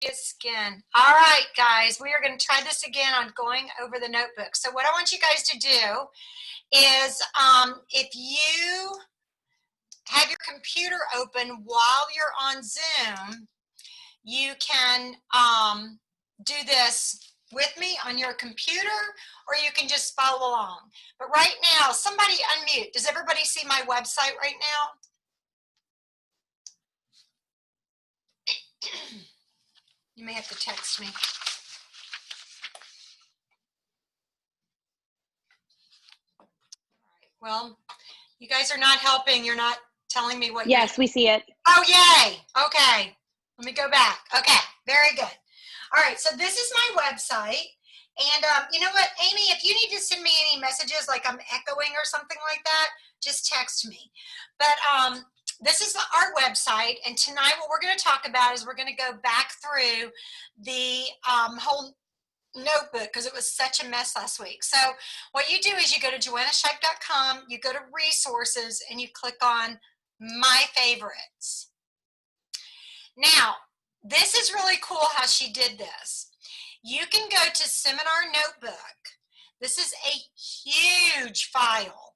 Skin. All right, guys, we are going to try this again on going over the notebook. So what I want you guys to do is if you have your computer open while you're on Zoom, you can do this with me on your computer, or you can just follow along. But right now, somebody unmute. Does everybody see my website right now? You may have to text me. Well, you guys are not helping. You're not telling me what. Yes, we see it. Oh, yay. Okay. Let me go back. Okay. Very good. All right. So this is my website. And you know what, Amy, if you need to send me any messages like I'm echoing or something like that, just text me. But this is our website. And tonight what we're going to talk about is we're going to go back through the whole notebook because it was such a mess last week. So what you do is you go to joannashipe.com, you go to resources, and you click on my favorites. Now, this is really cool how she did this. You can go to Seminar Notebook. This is a huge file,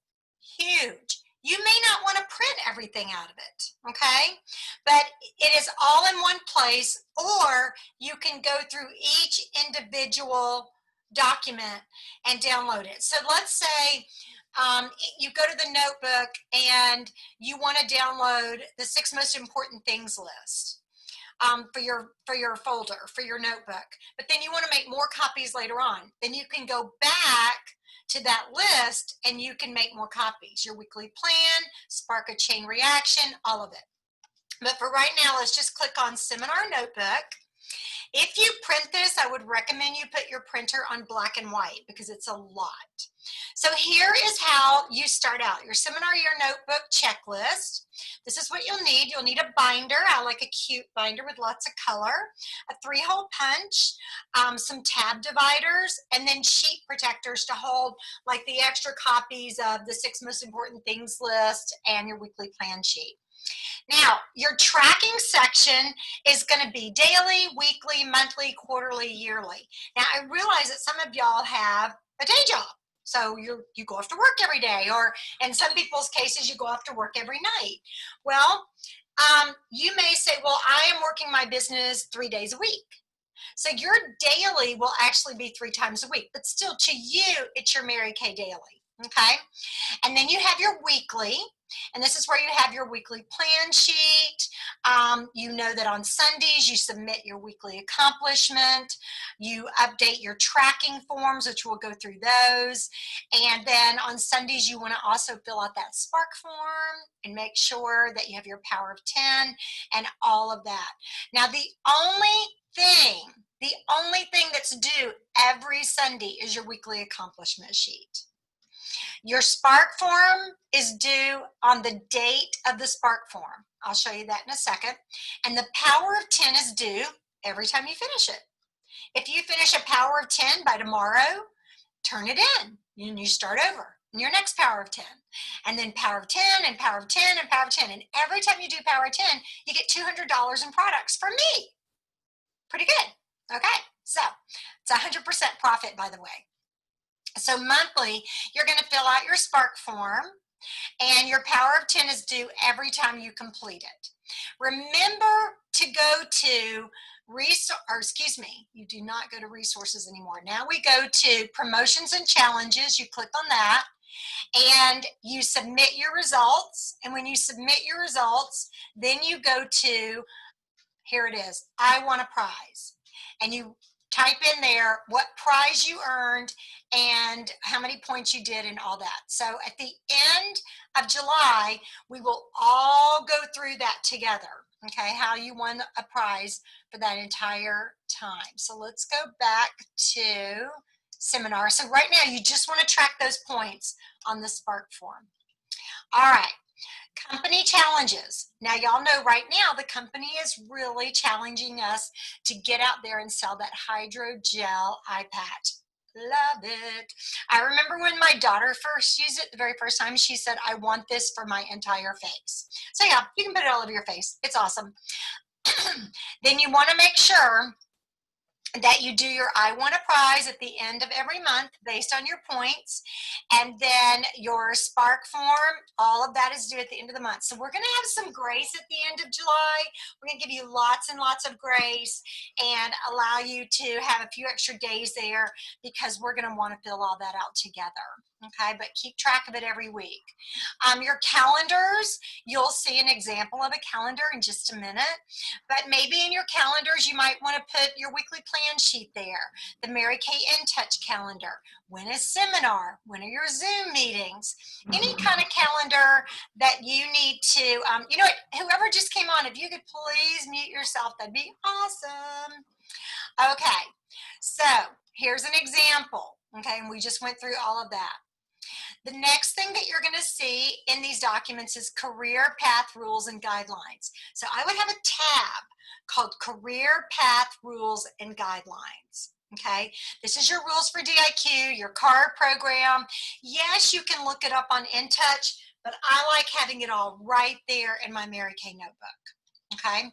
huge. You may not want to print everything out of it, okay? But it is all in one place, or you can go through each individual document and download it. So let's say you go to the notebook and you want to download the 6 most important things list. For your folder, for your notebook. But then you want to make more copies later on. Then you can go back to that list and you can make more copies. Your weekly plan, spark a chain reaction, all of it. But for right now, let's just click on Seminar Notebook. If you print this, I would recommend you put your printer on black and white because it's a lot. So here is how you start out. Your Seminar Year Notebook checklist. This is what you'll need. You'll need a binder. I like a cute binder with lots of color, a 3-hole punch, some tab dividers, and then sheet protectors to hold like the extra copies of the 6 most important things list and your weekly plan sheet. Now, your tracking section is going to be daily, weekly, monthly, quarterly, yearly. Now, I realize that some of y'all have a day job. So you go off to work every day, or in some people's cases, you go off to work every night. Well, you may say, well, I am working my business 3 days a week. So your daily will actually be 3 times a week, but still to you, it's your Mary Kay daily, okay? And then you have your weekly, and this is where you have your weekly plan sheet. You know that on Sundays you submit your weekly accomplishment. You update your tracking forms, which we'll go through those. And then on Sundays you want to also fill out that Spark form and make sure that you have your Power of 10 and all of that. Now the only thing that's due every Sunday is your weekly accomplishment sheet. Your Spark form is due on the date of the Spark form. I'll show you that in a second. And the Power of 10 is due every time you finish it. If you finish a Power of 10 by tomorrow, turn it in and you start over in your next Power of 10. And then Power of 10 and Power of 10 and Power of 10. And every time you do Power of 10, you get $200 in products from me. Pretty good. Okay, so it's 100% profit, by the way. So monthly, you're going to fill out your Spark form, and your Power of 10 is due every time you complete it. Remember to go to you do not go to resources anymore. Now we go to promotions and challenges. You click on that, and you submit your results. And when you submit your results, then you go to, here it is, I want a prize. And you type in there what prize you earned and how many points you did and all that. So at the end of July, we will all go through that together, okay, how you won a prize for that entire time. So let's go back to Seminar. So right now, you just want to track those points on the Spark form. All right. Company challenges. Now, y'all know right now the company is really challenging us to get out there and sell that hydrogel eye patch. Love it. I remember when my daughter first used it, the very first time, she said, I want this for my entire face. So yeah, you can put it all over your face. It's awesome. Then you want to make sure that you do your I want a prize at the end of every month based on your points. And then your Spark form, all of that is due at the end of the month. So we're going to have some grace at the end of July. We're going to give you lots and lots of grace and allow you to have a few extra days there because we're going to want to fill all that out together. Okay, but keep track of it every week. Your calendars, you'll see an example of a calendar in just a minute, but maybe in your calendars you might want to put your weekly plan sheet there, the Mary Kay In Touch calendar. When is seminar? When are your Zoom meetings? Any kind of calendar that you need to, you know what, whoever just came on, if you could please mute yourself, that'd be awesome. Okay, so here's an example, okay, and we just went through all of that. The next thing that you're going to see in these documents is career path rules and guidelines. So I would have a tab called Career Path Rules and Guidelines. Okay, this is your rules for DIQ, your CAR program. Yes, you can look it up on InTouch, but I like having it all right there in my Mary Kay notebook. Okay,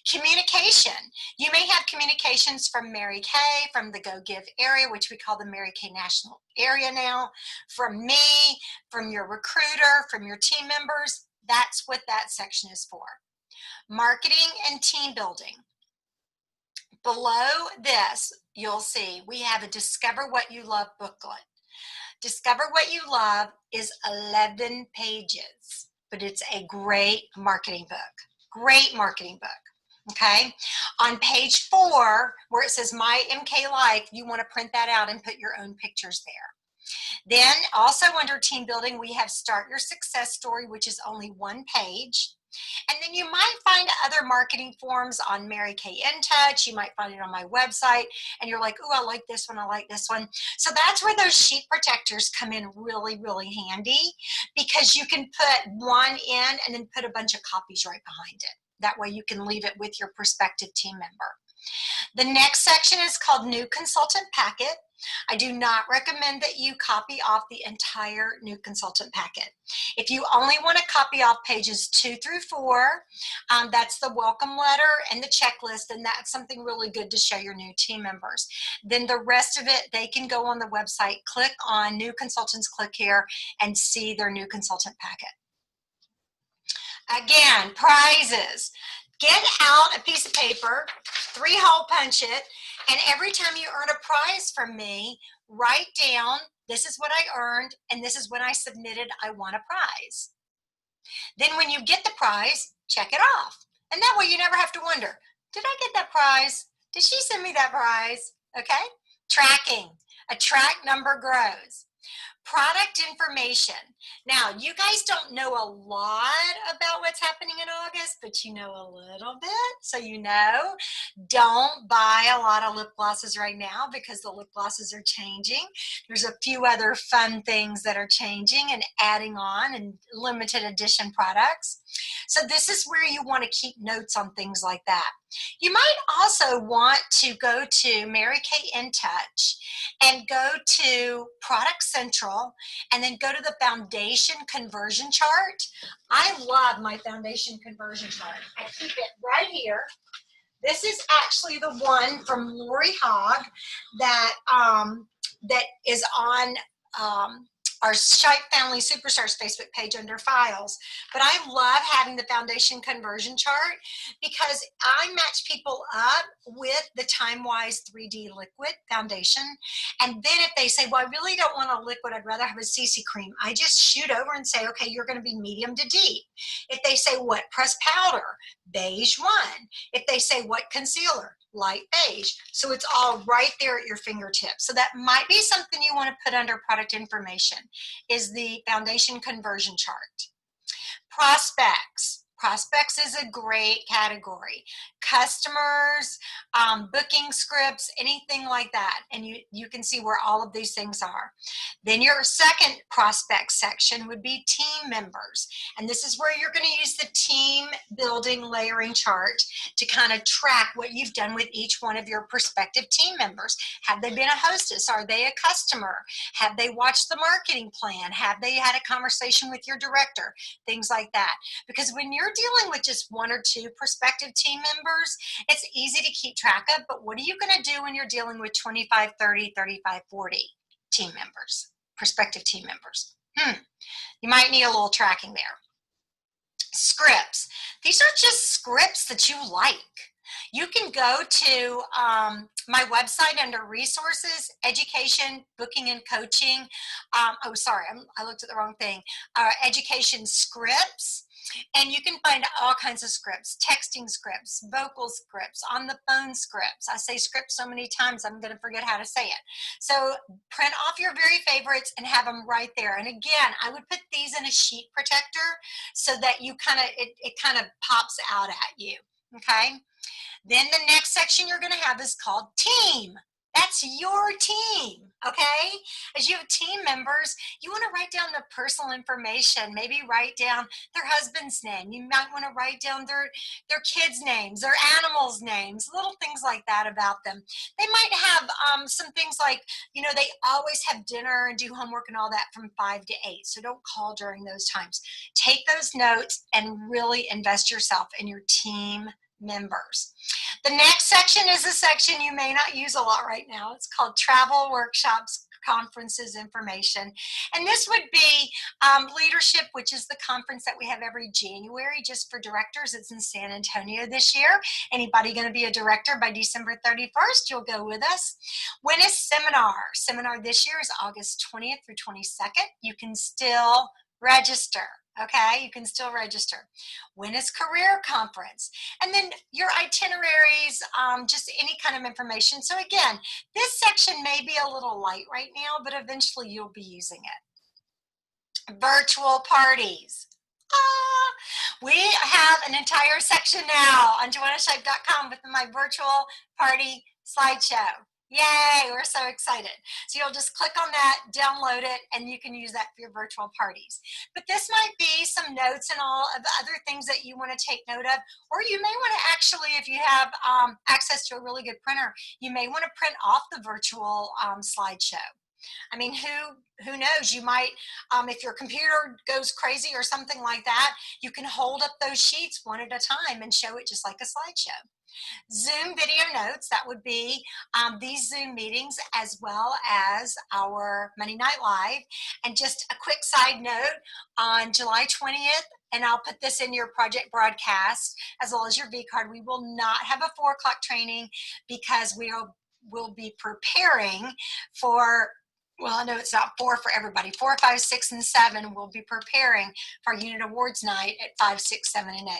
communication. You may have communications from Mary Kay, from the Go Give area, which we call the Mary Kay National Area now, from me, from your recruiter, from your team members. That's what that section is for. Marketing and team building. Below this, you'll see we have a Discover What You Love booklet. Discover What You Love is 11 pages, but it's a great marketing book. Great marketing book, okay? On page 4, where it says My MK Life, you want to print that out and put your own pictures there. Then also under team building, we have Start Your Success Story, which is only 1 page. And then you might find other marketing forms on Mary Kay In Touch. You might find it on my website, and you're like, oh, I like this one, I like this one. So that's where those sheet protectors come in really, really handy, because you can put one in and then put a bunch of copies right behind it. That way you can leave it with your prospective team member. The next section is called New Consultant Packet. I do not recommend that you copy off the entire New Consultant Packet. If you only want to copy off pages 2 through 4, that's the welcome letter and the checklist, and that's something really good to show your new team members. Then the rest of it, they can go on the website, click on New Consultants, click here, and see their New Consultant Packet. Again, prizes. Get out a piece of paper, 3-hole punch it, and every time you earn a prize from me, write down, this is what I earned, and this is when I submitted I won a prize. Then when you get the prize, check it off. And that way you never have to wonder, did I get that prize? Did she send me that prize? Okay? Tracking. A track number grows. Product information. Now, you guys don't know a lot about what's happening in August, but you know a little bit. So you know, don't buy a lot of lip glosses right now because the lip glosses are changing. There's a few other fun things that are changing and adding on, and limited edition products. So this is where you want to keep notes on things like that. You might also want to go to Mary Kay In Touch and go to Product Central and then go to the foundation conversion chart. I love my foundation conversion chart. I keep it right here. This is actually the one from Lori Hogg that, that is on our Shite Family Superstars Facebook page under files. But I love having the foundation conversion chart because I match people up with the Time-Wise 3D liquid foundation. And then if they say, well, I really don't want a liquid, I'd rather have a CC cream, I just shoot over and say, okay, you're going to be medium to deep. If they say what pressed powder, beige 1. If they say what concealer, light beige. So it's all right there at your fingertips. So that might be something you want to put under product information, is the foundation conversion chart. Prospects. Prospects is a great category. Customers, booking scripts, anything like that. And you can see where all of these things are. Then your second prospect section would be team members. And this is where you're going to use the team building layering chart to kind of track what you've done with each one of your prospective team members. Have they been a hostess? Are they a customer? Have they watched the marketing plan? Have they had a conversation with your director? Things like that. Because when you're you're dealing with just one or two prospective team members, it's easy to keep track of, but what are you going to do when you're dealing with 25, 30, 35, 40 team members, prospective team members? You might need a little tracking there. Scripts. These are just scripts that you like. You can go to my website under resources, education, booking and coaching. Oh, sorry, I looked at the wrong thing. Education scripts. And you can find all kinds of scripts, texting scripts, vocal scripts, on the phone scripts. I say scripts so many times, I'm going to forget how to say it. So print off your very favorites and have them right there. And again, I would put these in a sheet protector so that you it kind of pops out at you, okay? Then the next section you're going to have is called team. That's your team, okay? As you have team members, you want to write down the personal information. Maybe write down their husband's name. You might want to write down their kids' names, their animals' names, little things like that about them. They might have some things like, you know, they always have dinner and do homework and all that from 5 to 8, so don't call during those times. Take those notes and really invest yourself in your team members. The next section is a section you may not use a lot right now. It's called travel, workshops, conferences, information. And this would be leadership, which is the conference that we have every January just for directors. It's in San Antonio this year. Anybody going to be a director by December 31st, you'll go with us. When is seminar? Seminar this year is August 20th through 22nd. You can still register. Okay, you can still register. When is career conference? And then your itineraries, just any kind of information. So again, this section may be a little light right now, but eventually you'll be using it. Virtual parties. We have an entire section now on JoannaShipe.com with my virtual party slideshow. Yay, we're so excited. So you'll just click on that, download it, and you can use that for your virtual parties. But this might be some notes and all of the other things that you want to take note of, or you may want to actually, if you have access to a really good printer, you may want to print off the virtual slideshow. I mean, who knows? You might, if your computer goes crazy or something like that, you can hold up those sheets one at a time and show it just like a slideshow. Zoom video notes, that would be these Zoom meetings as well as our Monday Night Live. And just a quick side note, on July 20th, and I'll put this in your project broadcast as well as your V-card, we will not have a 4 o'clock training because we'll be preparing for, well, I know it's not 4 for everybody. 4, 5, 6, and 7 will be preparing for Unit Awards Night at 5, 6, 7, and 8.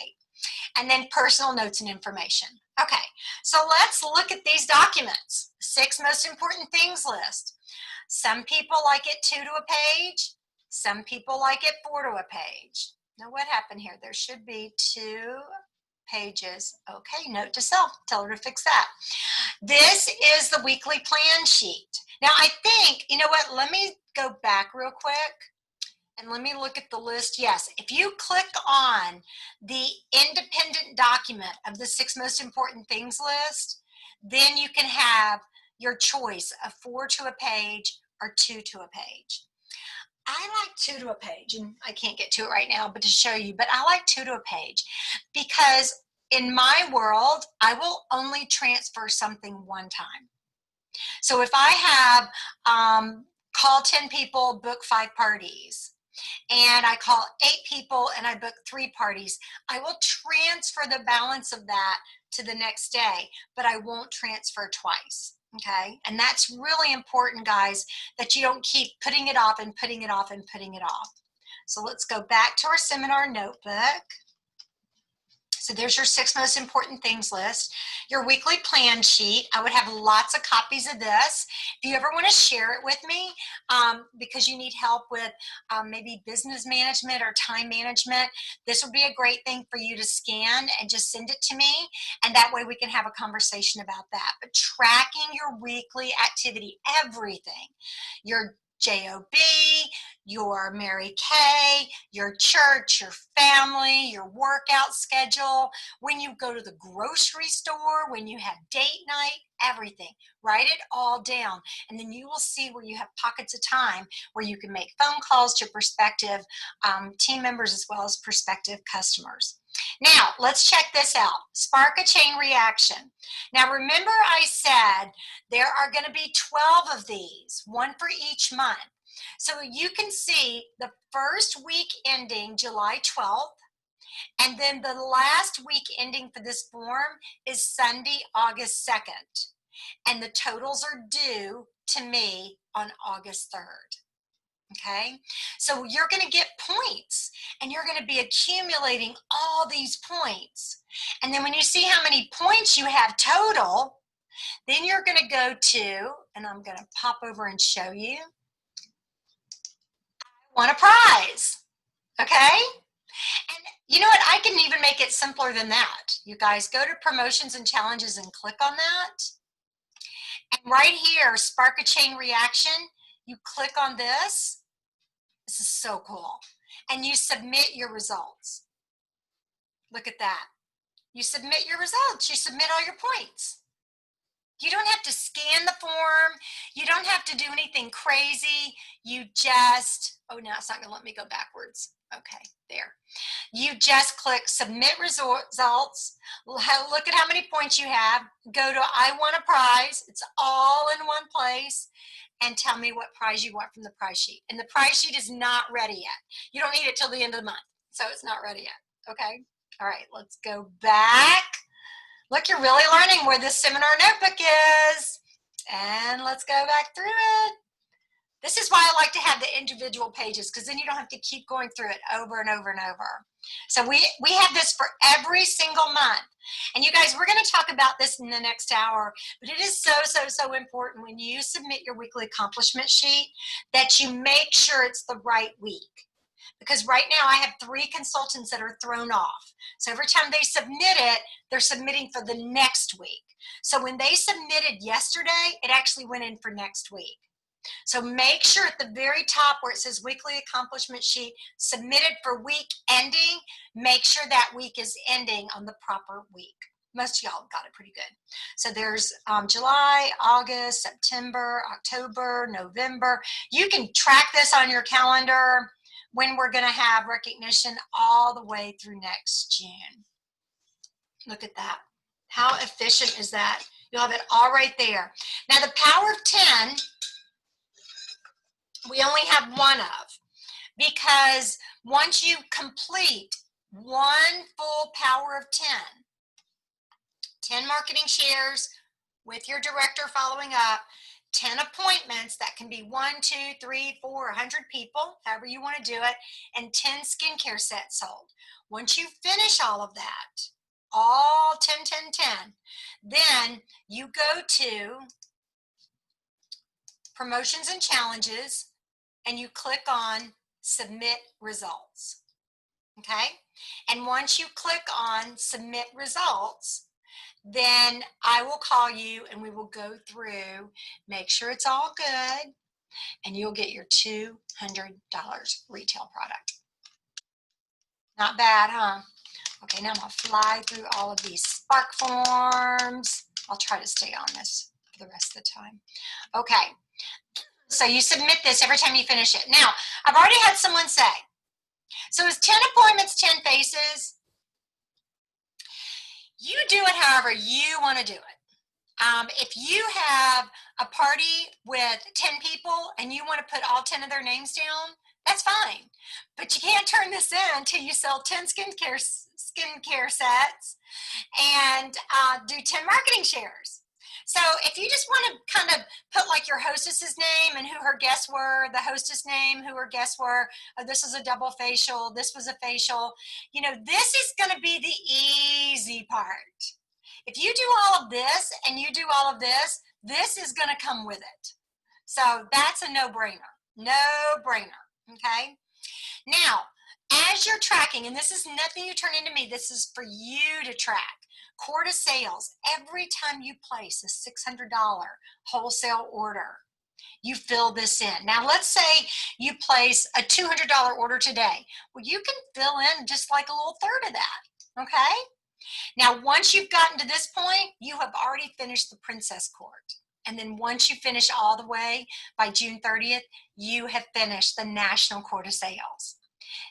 And then personal notes and information. Okay, so let's look at these documents. 6 most important things list. Some people like it 2 to a page. Some people like it 4 to a page. Now what happened here? There should be 2 pages. Okay, note to self, tell her to fix that. This is the weekly plan sheet. Now I think, you know what, let me go back real quick. And let me look at the list. Yes, if you click on the independent document of the 6 most important things list, then you can have your choice of 4 to a page or 2 to a page. I like 2 to a page, and I can't get to it right now, but to show you, but I like 2 to a page because in my world, I will only transfer something one time. So if I have call 10 people, book 5 parties, and I call 8 people and I book 3 parties, I will transfer the balance of that to the next day, but I won't transfer twice, okay? And that's really important, guys, that you don't keep putting it off and putting it off and putting it off. So let's go back to our seminar notebook. So there's your 6 most important things list. Your weekly plan sheet. I would have lots of copies of this. If you ever want to share it with me because you need help with maybe business management or time management, this would be a great thing for you to scan and just send it to me. And that way we can have a conversation about that. But tracking your weekly activity, everything, your JOB, your Mary Kay, your church, your family, your workout schedule, when you go to the grocery store, when you have date night, everything. Write it all down, and then you will see where you have pockets of time where you can make phone calls to prospective team members as well as prospective customers. Now, let's check this out. Spark a chain reaction. Now, remember I said there are going to be 12 of these, one for each month. So you can see the first week ending July 12th, and then the last week ending for this form is Sunday, August 2nd. And the totals are due to me on August 3rd. Okay, so you're going to get points, and you're going to be accumulating all these points. And then when you see how many points you have total, then you're going to go to, and I'm going to pop over and show you, I won a prize. Okay, and you know what, I can even make it simpler than that. You guys go to promotions and challenges and click on that, and right here, spark a chain reaction, you click on this. This is so cool. And you submit your results. Look at that. You submit your results. You submit all your points. You don't have to scan the form. You don't have to do anything crazy. You just, oh, now it's not going to let me go backwards. Okay, there. You just click submit results. Look at how many points you have. Go to I won a prize. It's all in one place. And tell me what prize you want from the prize sheet. And the prize sheet is not ready yet. You don't need it till the end of the month, so it's not ready yet, okay? All right, let's go back. Look, you're really learning where this seminar notebook is. And let's go back through it. This is why I like to have the individual pages, because then you don't have to keep going through it over and over and over. So we have this for every single month. And you guys, we're going to talk about this in the next hour, but it is so important when you submit your weekly accomplishment sheet that you make sure it's the right week. Because right now I have 3 consultants that are thrown off. So every time they submit it, they're submitting for the next week. So when they submitted yesterday, it actually went in for next week. So make sure at the very top where it says weekly accomplishment sheet submitted for week ending, make sure that week is ending on the proper week. Most of y'all got it pretty good. So there's July, August, September, October, November. You can track this on your calendar when we're going to have recognition all the way through next June. Look at that. How efficient is that? You'll have it all right there. Now the power of 10, we only have one of, because once you complete one full power of 10 marketing shares with your director following up, 10 appointments that can be 1, 2, 3, 4, 100 people, however you want to do it, and 10 skincare sets sold. Once you finish all of that, all 10, 10, 10, then you go to promotions and challenges, and you click on submit results. Okay, and once you click on submit results, then I will call you and we will go through, make sure it's all good, and you'll get your $200 retail product. Not bad, huh? Okay, now I'm gonna fly through all of these Spark forms. I'll try to stay on this for the rest of the time. Okay, so you submit this every time you finish it. Now, I've already had someone say, so is 10 appointments 10 faces? You do it however you want to do it. If you have a party with 10 people and you want to put all 10 of their names down, that's fine. But you can't turn this in until you sell 10 skincare sets and do 10 marketing shares. So if you just want to kind of put like your hostess's name and who her guests were, the hostess name, who her guests were, this is a double facial, this was a facial, you know, this is going to be the easy part. If you do all of this and you do all of this, this is going to come with it. So that's a no-brainer, okay? Now, as you're tracking, and this is nothing you turn into me, this is for you to track. Quarter sales, every time you place a $600 wholesale order, you fill this in. Now, let's say you place a $200 order today. Well, you can fill in just like a little third of that, okay? Now, once you've gotten to this point, you have already finished the princess court. And then once you finish all the way by June 30th, you have finished the national court of sales.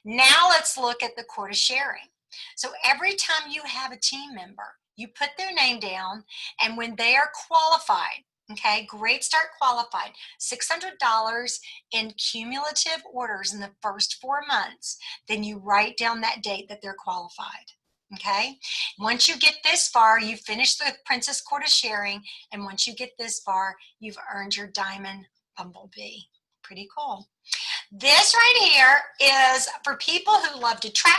Now let's look at the court of sharing. So every time you have a team member, you put their name down, and when they are qualified, okay, great start qualified, $600 in cumulative orders in the first 4 months, then you write down that date that they're qualified. Okay, once you get this far, you finish the princess court of sharing, and once you get this far, you've earned your diamond bumblebee. Pretty cool. This right here is for people who love to track.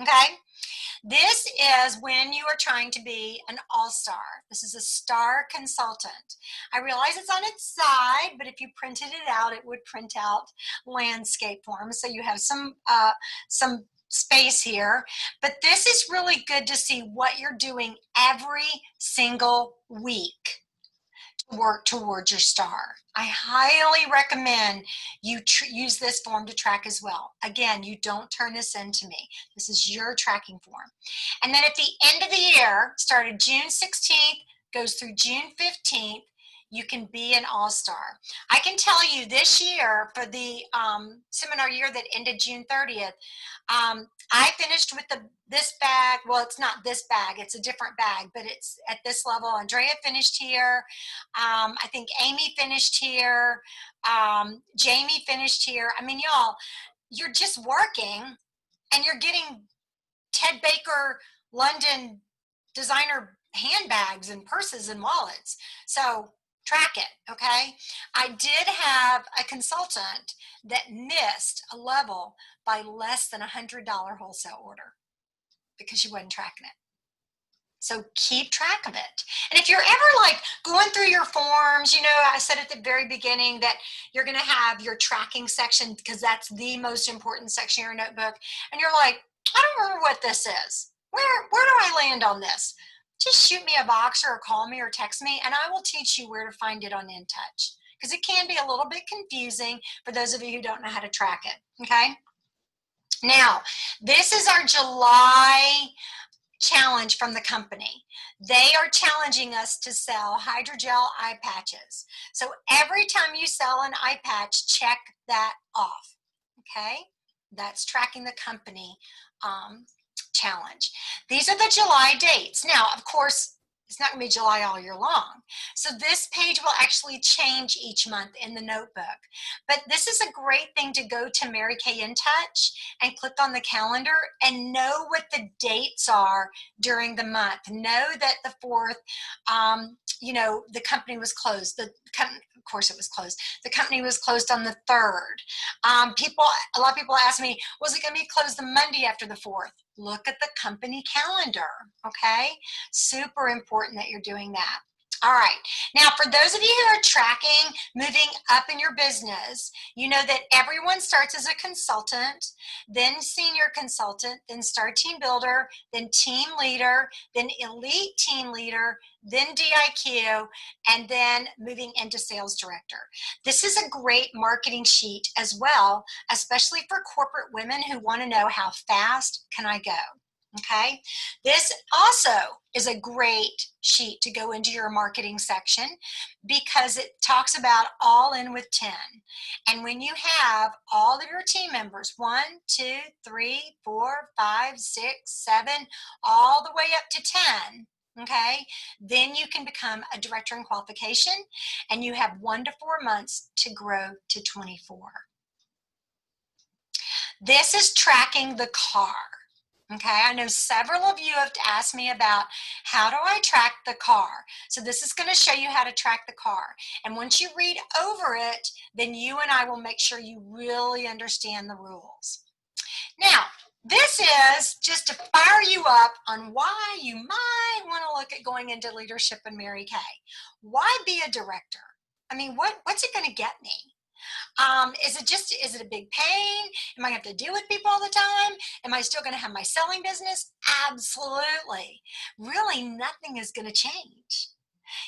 Okay? This is when you are trying to be an all-star. This is a star consultant. I realize it's on its side, but if you printed it out, it would print out landscape forms. So you have some space here. But this is really good to see what you're doing every single week to work towards your star. I highly recommend you use this form to track as well. Again, you don't turn this in to me. This is your tracking form. And then at the end of the year, started June 16th, goes through June 15th, you can be an all-star. I can tell you this year for the seminar year that ended June 30th, I finished with this bag. Well, it's not this bag, it's a different bag, but it's at this level. Andrea finished here. I think Amy finished here. Jamie finished here. I mean, y'all, you're just working and you're getting Ted Baker London designer handbags and purses and wallets. So track it, okay? I did have a consultant that missed a level by less than $100 wholesale order because she wasn't tracking it. So keep track of it. And if you're ever like going through your forms, you know, I said at the very beginning that you're going to have your tracking section because that's the most important section of your notebook. And you're like, I don't remember what this is. Where do I land on this? Just shoot me a box or call me or text me, and I will teach you where to find it on InTouch because it can be a little bit confusing for those of you who don't know how to track it, okay? Now, this is our July challenge from the company. They are challenging us to sell hydrogel eye patches. So every time you sell an eye patch, check that off, okay? That's tracking the company challenge. These are the July dates. Now, of course, it's not going to be July all year long. So this page will actually change each month in the notebook. But this is a great thing to go to Mary Kay InTouch and click on the calendar and know what the dates are during the month. Know that the 4th, you know, the company was closed. Of course it was closed. The company was closed on the 3rd. A lot of people ask me, was it going to be closed the Monday after the 4th? Look at the company calendar, okay? Super important that you're doing that. All right, now for those of you who are tracking, moving up in your business, you know that everyone starts as a consultant, then senior consultant, then star team builder, then team leader, then elite team leader, then DIQ, and then moving into sales director. This is a great marketing sheet as well, especially for corporate women who want to know how fast can I go. Okay, this also is a great sheet to go into your marketing section because it talks about all in with 10. And when you have all of your team members, 1, 2, 3, 4, 5, 6, 7, all the way up to 10, okay, then you can become a director in qualification and you have 1 to 4 months to grow to 24. This is tracking the car. Okay, I know several of you have asked me about how do I track the car. So this is going to show you how to track the car. And once you read over it, then you and I will make sure you really understand the rules. Now, this is just to fire you up on why you might want to look at going into leadership in Mary Kay. Why be a director? I mean, what's it going to get me? Is it a big pain? Am I going to have to deal with people all the time? Am I still going to have my selling business? Absolutely. Really, nothing is going to change.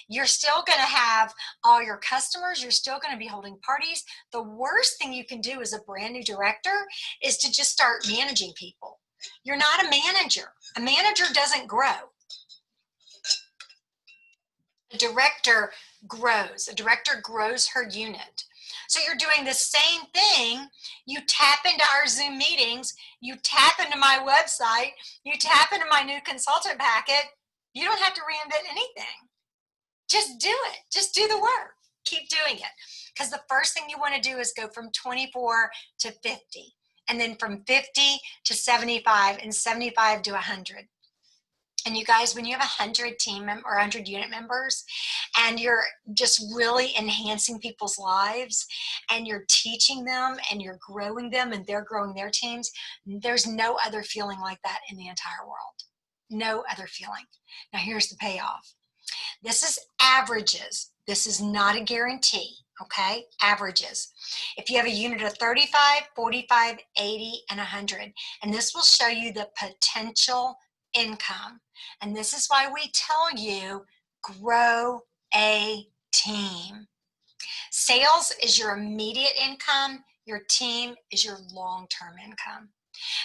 You're still going to have all your customers. You're still going to be holding parties. The worst thing you can do as a brand new director is to just start managing people. You're not a manager. A manager doesn't grow. A director grows. A director grows her unit. So you're doing the same thing. You tap into our Zoom meetings. You tap into my website. You tap into my new consultant packet. You don't have to reinvent anything. Just do it. Just do the work. Keep doing it. Because the first thing you want to do is go from 24 to 50. And then from 50 to 75 and 75 to 100. And you guys, when you have 100 team or 100 unit members and you're just really enhancing people's lives and you're teaching them and you're growing them and they're growing their teams, there's no other feeling like that in the entire world. No other feeling. Now here's the payoff. This is averages. This is not a guarantee, okay? Averages. If you have a unit of 35, 45, 80, and 100, and this will show you the potential income. And this is why we tell you, grow a team. Sales is your immediate income. Your team is your long-term income.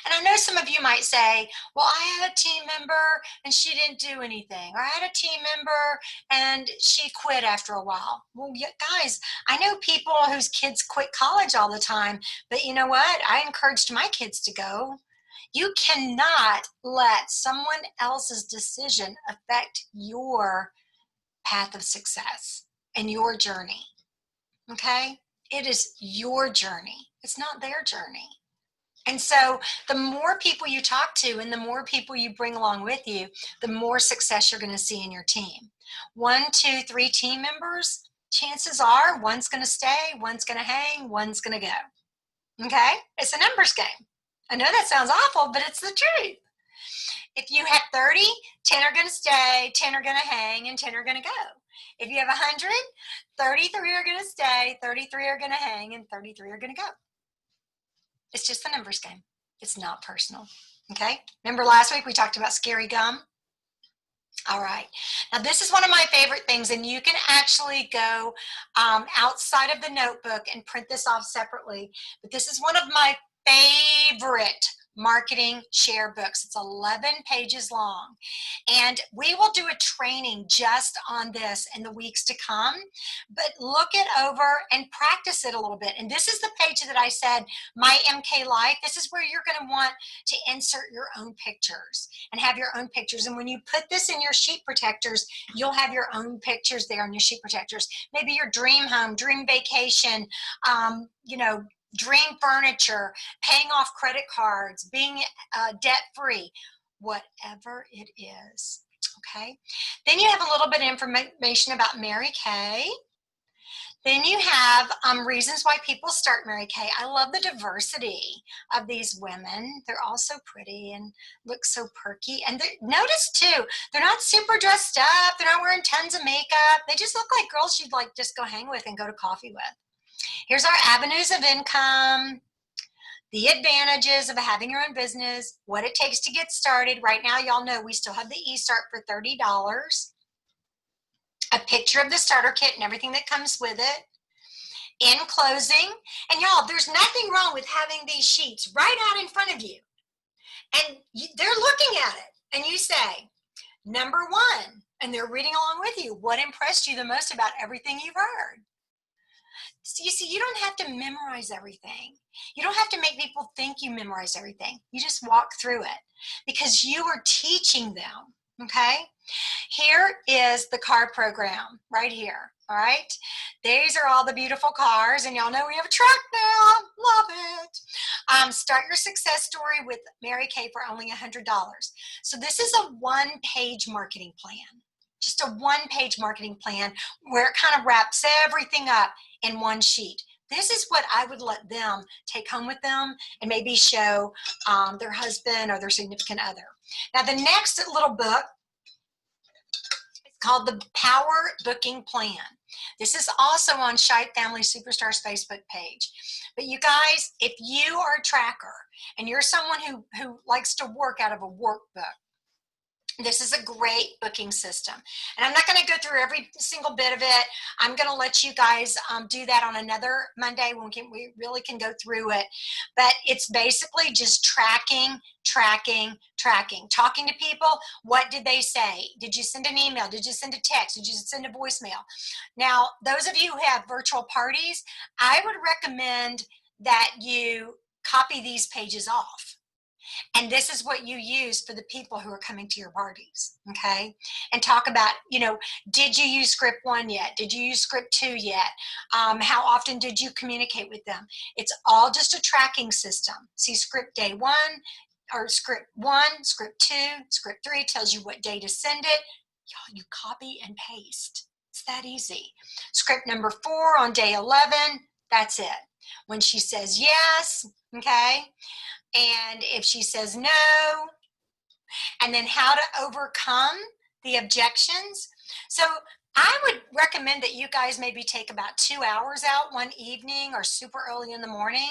And I know some of you might say, well, I had a team member and she didn't do anything. Or I had a team member and she quit after a while. Well, guys, I know people whose kids quit college all the time. But you know what? I encouraged my kids to go. You cannot let someone else's decision affect your path of success and your journey, okay? It is your journey. It's not their journey. And so the more people you talk to and the more people you bring along with you, the more success you're going to see in your team. 1, 2, 3 team members, chances are one's going to stay, one's going to hang, one's going to go. Okay? It's a numbers game. I know that sounds awful, but it's the truth. If you have 30, 10 are going to stay, 10 are going to hang, and 10 are going to go. If you have 100, 33 are going to stay, 33 are going to hang, and 33 are going to go. It's just the numbers game. It's not personal. Okay? Remember last week we talked about scary gum? All right. Now this is one of my favorite things, and you can actually go outside of the notebook and print this off separately. But this is one of my favorite marketing share books. It's 11 pages long. And we will do a training just on this in the weeks to come. But look it over and practice it a little bit. And this is the page that I said, My MK Life. This is where you're going to want to insert your own pictures and have your own pictures. And when you put this in your sheet protectors, you'll have your own pictures there on your sheet protectors. Maybe your dream home, dream vacation, you know, dream furniture, paying off credit cards, being debt-free, whatever it is, okay? Then you have a little bit of information about Mary Kay. Then you have reasons why people start Mary Kay. I love the diversity of these women. They're all so pretty and look so perky. And notice too, they're not super dressed up. They're not wearing tons of makeup. They just look like girls you'd like just go hang with and go to coffee with. Here's our avenues of income, the advantages of having your own business, what it takes to get started. Right now, y'all know we still have the e-start for $30, a picture of the starter kit and everything that comes with it. In closing, and y'all, there's nothing wrong with having these sheets right out in front of you. And they're looking at it, and you say, number 1, and they're reading along with you, what impressed you the most about everything you've heard? So you see, you don't have to memorize everything. You don't have to make people think you memorize everything. You just walk through it because you are teaching them, okay? Here is the car program right here, all right? These are all the beautiful cars, and y'all know we have a truck now. Love it. Start your success story with Mary Kay for only $100. So this is a one-page marketing plan. Just a one-page marketing plan where it kind of wraps everything up in one sheet. This is what I would let them take home with them and maybe show their husband or their significant other. Now the next little book is called the Power Booking Plan. This is also on Shite Family Superstars Facebook page. But you guys, if you are a tracker and you're someone who likes to work out of a workbook, This is a great booking system. And I'm not going to go through every single bit of it. I'm going to let you guys do that on another Monday when we really can go through it. But it's basically just tracking, tracking, tracking. Talking to people, what did they say? Did you send an email? Did you send a text? Did you send a voicemail? Now, those of you who have virtual parties, I would recommend that you copy these pages off. And this is what you use for the people who are coming to your parties, okay? And talk about, did you use script 1 yet? Did you use script 2 yet? How often did you communicate with them? It's all just a tracking system. See, script day 1, or script 1, script 2, script 3 tells you what day to send it. Y'all, you copy and paste. It's that easy. Script number 4 on day 11, that's it. When she says yes, okay? And if she says no, and then how to overcome the objections. So I would recommend that you guys maybe take about 2 hours out one evening or super early in the morning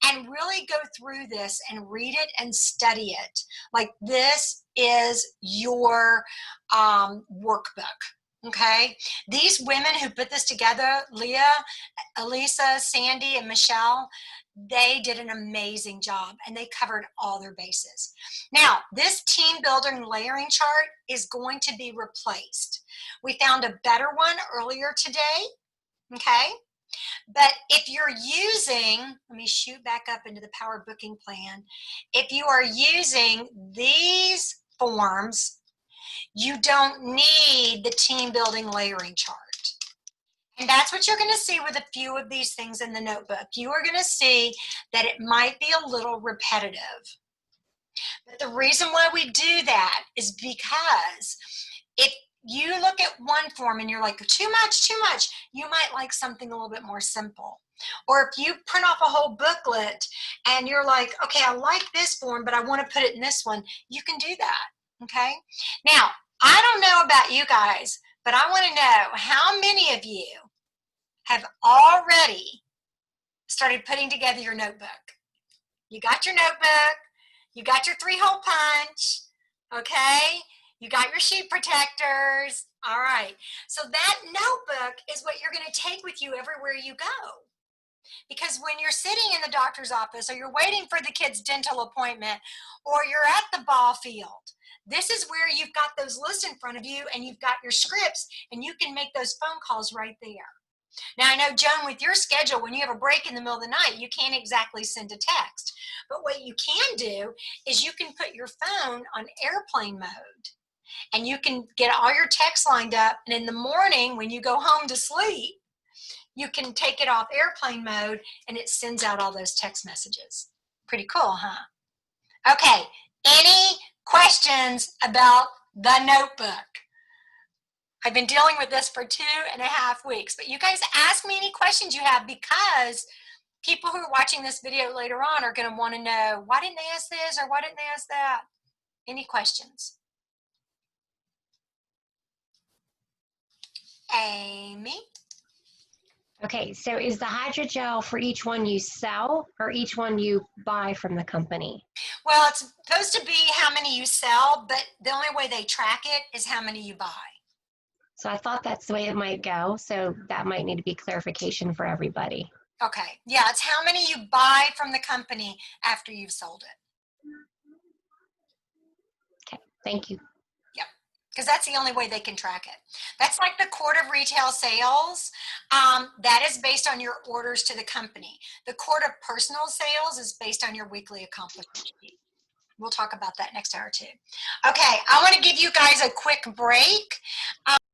and really go through this and read it and study it. Like, this is your workbook. Okay, these women who put this together, Leah, Elisa, Sandy, and Michelle, they did an amazing job and they covered all their bases. Now, this team building layering chart is going to be replaced. We found a better one earlier today, okay? But if you're using, let me shoot back up into the Power Booking Plan. If you are using these forms, you don't need the team building layering chart. And that's what you're going to see with a few of these things in the notebook. You are going to see that it might be a little repetitive. But the reason why we do that is because if you look at one form and you're like, too much, you might like something a little bit more simple. Or if you print off a whole booklet and you're like, okay, I like this form, but I want to put it in this one, you can do that. Okay. Now, I don't know about you guys, but I want to know how many of you have already started putting together your notebook. You got your notebook, you got your 3-hole punch, okay? You got your sheet protectors. All right. So that notebook is what you're going to take with you everywhere you go. Because when you're sitting in the doctor's office, or you're waiting for the kid's dental appointment, or you're at the ball field, this is where you've got those lists in front of you and you've got your scripts and you can make those phone calls right there. Now, I know, Joan, with your schedule, when you have a break in the middle of the night, you can't exactly send a text. But what you can do is you can put your phone on airplane mode and you can get all your texts lined up. And in the morning, when you go home to sleep, you can take it off airplane mode and it sends out all those text messages. Pretty cool, huh? Okay, any questions about the notebook? I've been dealing with this for 2.5 weeks, but you guys ask me any questions you have, because people who are watching this video later on are going to want to know, why didn't they ask this or why didn't they ask that? Any questions? Amy? Okay, so is the hydrogel for each one you sell or each one you buy from the company? Well, it's supposed to be how many you sell, but the only way they track it is how many you buy. So I thought that's the way it might go. So that might need to be clarification for everybody. Okay, yeah, it's how many you buy from the company after you've sold it. Okay, thank you. Yep, because that's the only way they can track it. That's like the quart of retail sales. That is based on your orders to the company. The quart of personal sales is based on your weekly accomplishment sheet. We'll talk about that next hour too. Okay, I want to give you guys a quick break.